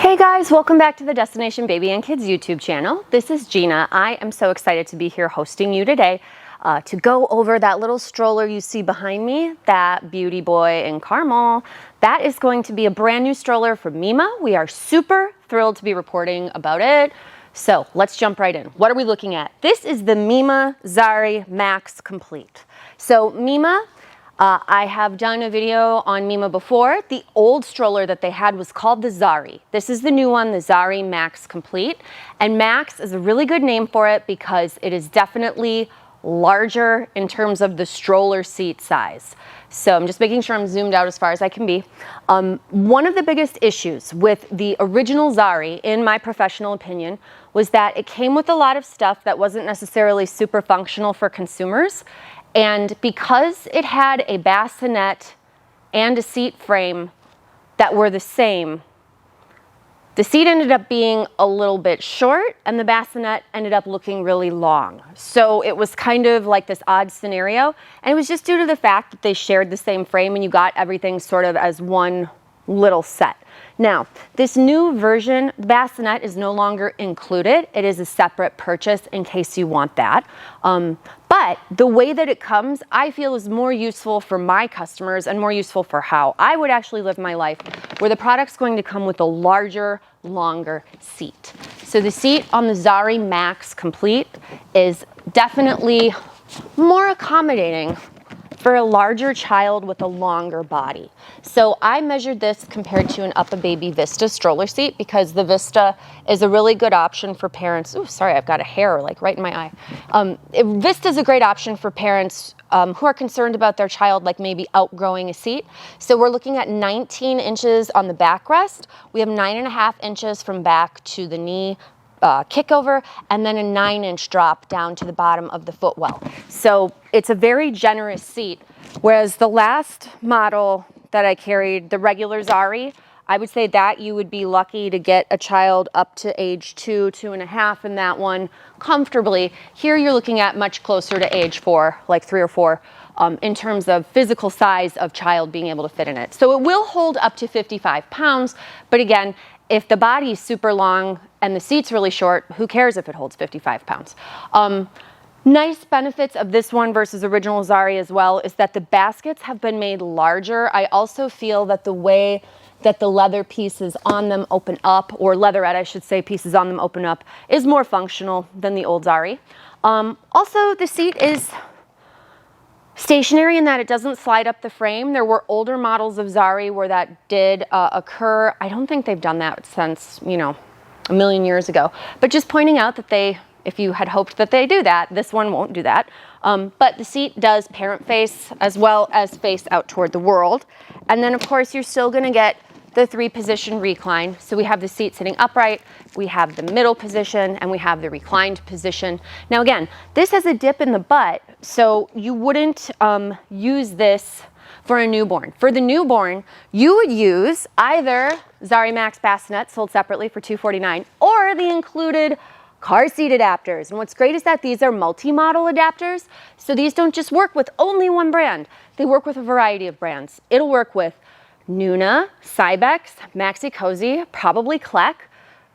Hey guys, welcome back to the Destination Baby and Kids YouTube channel. This is Gina. I am so excited to be here hosting you today to go over that little stroller you see behind me, that Beauty Boy in caramel. That is going to be a brand new stroller from MIMA. We are super thrilled to be reporting about it. So let's jump right in. What are we looking at? This is the MIMA XARI Max Complete. So MIMA, I have done a video on MIMA before. The old stroller that they had was called the Zari. This is the new one, the XARI Max Complete. And Max is a really good name for it because it is definitely larger in terms of the stroller seat size. So I'm just making sure I'm zoomed out as far as I can be. One of the biggest issues with the original Zari, in my professional opinion, was that it came with a lot of stuff that wasn't necessarily super functional for consumers. And because it had a bassinet and a seat frame that were the same, the seat ended up being a little bit short and the bassinet ended up looking really long. So it was kind of like this odd scenario. And it was just due to the fact that they shared the same frame and you got everything sort of as one little set. Now, this new version, the bassinet is no longer included. It is a separate purchase in case you want that. But the way that it comes, I feel is more useful for my customers and more useful for how I would actually live my life, where the product's going to come with a larger, longer seat. So the seat on the Zari Max Complete is definitely more accommodating for a larger child with a longer body. So I measured this compared to an UPPAbaby Vista stroller seat because the Vista is a really good option for parents. Ooh, sorry, I've got a hair like right in my eye. Vista is a great option for parents who are concerned about their child like maybe outgrowing a seat. So we're looking at 19 inches on the backrest. We have 9.5 inches from back to the knee kickover, and then a 9-inch drop down to the bottom of the footwell. So it's a very generous seat, whereas the last model that I carried, the regular Zari, I would say that you would be lucky to get a child up to age 2, 2.5 in that one comfortably. Here you're looking at much closer to age 4, like 3 or 4, in terms of physical size of child being able to fit in it. So it will hold up to 55 pounds, but again, if the body is super long and the seat's really short, who cares if it holds 55 pounds? Nice benefits of this one versus original Zari as well is that the baskets have been made larger. I also feel that the way that the leather pieces on them open up, or leatherette, I should say, pieces on them open up, is more functional than the old Zari. Also, the seat is stationary in that it doesn't slide up the frame. There were older models of Zari where that did occur. I don't think they've done that since, you know, a million years ago. But just pointing out that if you had hoped that they do that, this one won't do that. But the seat does parent face as well as face out toward the world. And then of course you're still gonna get the 3-position recline. So we have the seat sitting upright, we have the middle position, and we have the reclined position. Now again, this has a dip in the butt, so you wouldn't use this for a newborn. For the newborn, you would use either Zari Max Bassinet, sold separately for $249, or the included car seat adapters. And what's great is that these are multi-model adapters, so these don't just work with only one brand. They work with a variety of brands. It'll work with Nuna, Cybex, Maxi Cozy, probably Kleck,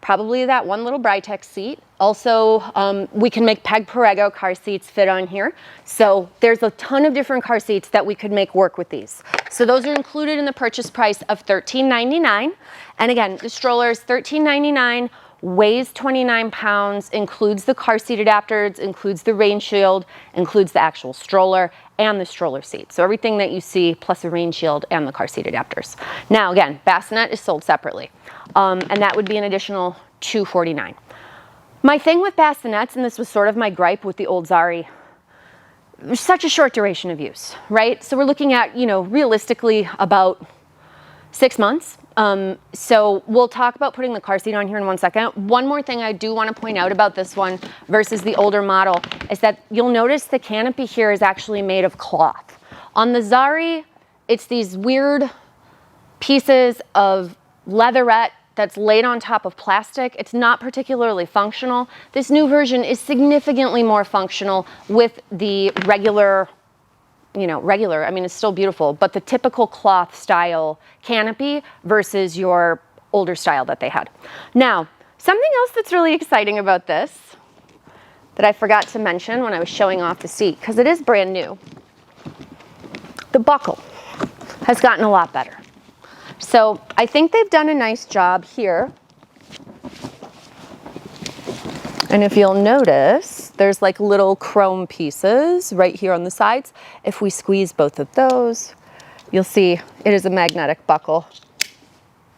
probably that one little Britex seat. Also, we can make Peg Perego car seats fit on here. So there's a ton of different car seats that we could make work with these. So those are included in the purchase price of $13.99. And again, the stroller is $13.99, weighs 29 pounds, includes the car seat adapters, includes the rain shield, includes the actual stroller and the stroller seat. So everything that you see plus a rain shield and the car seat adapters. Now again, bassinet is sold separately, and that would be an additional $249. My thing with bassinets, and this was sort of my gripe with the old Zari, such a short duration of use, right? So we're looking at, you know, realistically about 6 months. So we'll talk about putting the car seat on here in 1 second. One more thing I do want to point out about this one versus the older model is that you'll notice the canopy here is actually made of cloth. On the Zari, it's these weird pieces of leatherette that's laid on top of plastic. It's not particularly functional. This new version is significantly more functional with the regular, I mean, it's still beautiful, but the typical cloth style canopy versus your older style that they had. Now, something else that's really exciting about this that I forgot to mention when I was showing off the seat, because it is brand new, the buckle has gotten a lot better. So I think they've done a nice job here. And if you'll notice, there's like little chrome pieces right here on the sides. If we squeeze both of those, you'll see it is a magnetic buckle.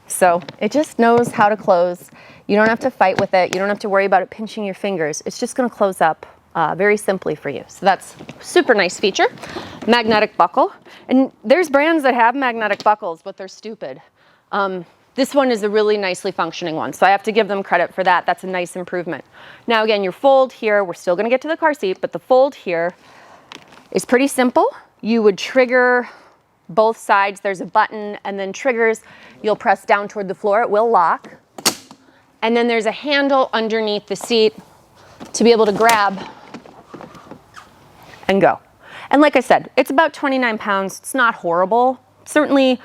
So it just knows how to close. You don't have to fight with it. You don't have to worry about it pinching your fingers. It's just gonna close up very simply for you. So that's a super nice feature. Magnetic buckle. And there's brands that have magnetic buckles, but they're stupid. This one is a really nicely functioning one, so I have to give them credit for that. That's a nice improvement. Now again, your fold here, we're still gonna get to the car seat, but the fold here is pretty simple. You would trigger both sides. There's a button and then triggers. You'll press down toward the floor, it will lock. And then there's a handle underneath the seat to be able to grab and go. And like I said, it's about 29 pounds. It's not horrible. Certainly,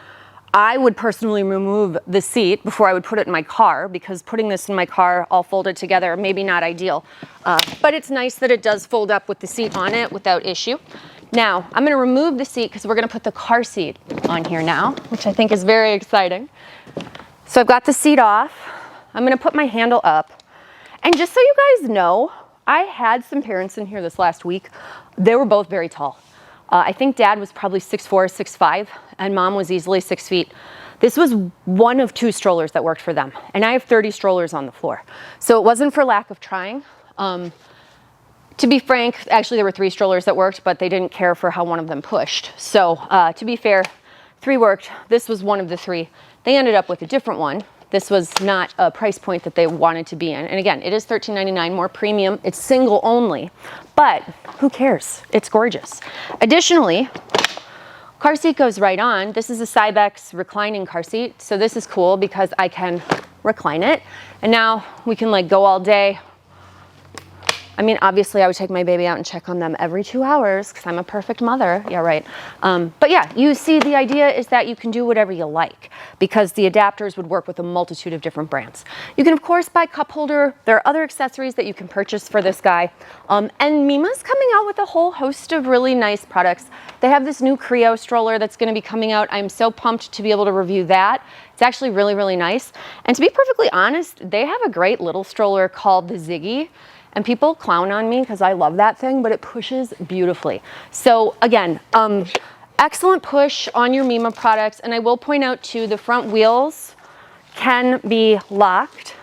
I would personally remove the seat before I would put it in my car, because putting this in my car all folded together, maybe not ideal. But it's nice that it does fold up with the seat on it without issue. Now, I'm gonna remove the seat because we're gonna put the car seat on here now, which I think is very exciting. So I've got the seat off. I'm gonna put my handle up. And just so you guys know, I had some parents in here this last week. They were both very tall. I think Dad was probably 6'4", 6'5", and Mom was easily 6 feet. This was one of 2 strollers that worked for them, and I have 30 strollers on the floor. So it wasn't for lack of trying. To be frank, actually there were 3 strollers that worked, but they didn't care for how one of them pushed. So to be fair, 3 worked. This was one of the 3. They ended up with a different one. This was not a price point that they wanted to be in. And again, it is $13.99, more premium. It's single only, but who cares? It's gorgeous. Additionally, car seat goes right on. This is a Cybex reclining car seat. So this is cool because I can recline it. And now we can like go all day. I mean, obviously I would take my baby out and check on them every 2 hours because I'm a perfect mother. Yeah, right. But yeah, you see the idea is that you can do whatever you like because the adapters would work with a multitude of different brands. You can of course buy cup holder. There are other accessories that you can purchase for this guy. And MIMA's coming out with a whole host of really nice products. They have this new Creo stroller that's going to be coming out. I'm so pumped to be able to review that. It's actually really, really nice. And to be perfectly honest, they have a great little stroller called the Ziggy. And people clown on me because I love that thing, but it pushes beautifully. So again, excellent push on your MIMA products. And I will point out too, the front wheels can be locked.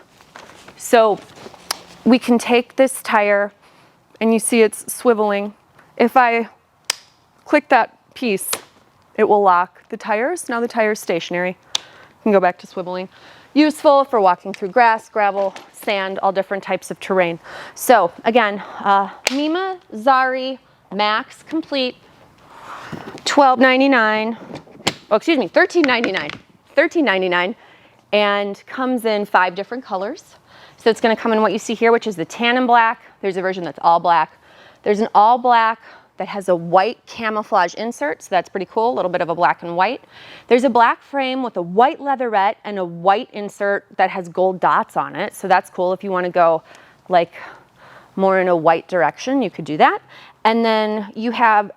So we can take this tire and you see it's swiveling. If I click that piece, it will lock the tires. Now the tire is stationary. You can go back to swiveling. Useful for walking through grass, gravel, sand, all different types of terrain. So again, MIMA Zari Max Complete, $12.99. Oh, excuse me, $13.99. $13.99, and comes in 5 different colors. So it's going to come in what you see here, which is the tan and black. There's a version that's all black. There's an all black that has a white camouflage insert, so that's pretty cool, a little bit of a black and white. There's a black frame with a white leatherette and a white insert that has gold dots on it, so that's cool. If you want to go like more in a white direction, you could do that. And then you have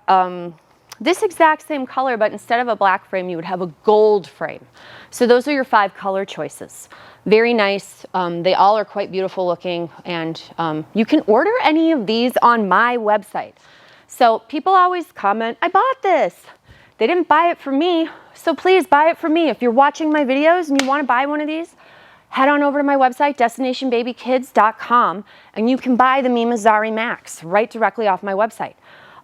this exact same color, but instead of a black frame, you would have a gold frame. So those are your 5 color choices. Very nice. They all are quite beautiful looking, and you can order any of these on my website. So people always comment, I bought this. They didn't buy it for me, so please buy it for me. If you're watching my videos and you want to buy one of these, head on over to my website, destinationbabykids.com, and you can buy the MIMA XARI Max right directly off my website.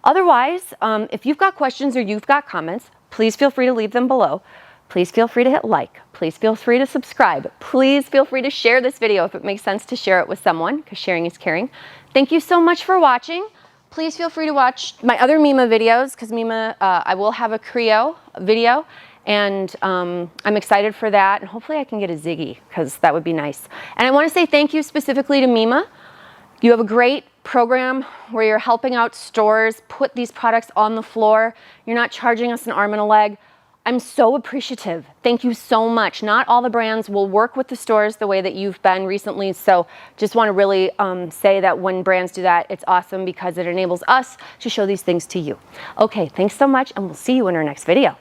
Otherwise, if you've got questions or you've got comments, please feel free to leave them below. Please feel free to hit like. Please feel free to subscribe. Please feel free to share this video if it makes sense to share it with someone, because sharing is caring. Thank you so much for watching. Please feel free to watch my other MIMA videos, because MIMA, I will have a Creo video, and I'm excited for that. And hopefully I can get a Ziggy, because that would be nice. And I want to say thank you specifically to MIMA. You have a great program where you're helping out stores put these products on the floor. You're not charging us an arm and a leg. I'm so appreciative. Thank you so much. Not all the brands will work with the stores the way that you've been recently, so just want to really say that when brands do that, it's awesome because it enables us to show these things to you. Okay, thanks so much, and we'll see you in our next video.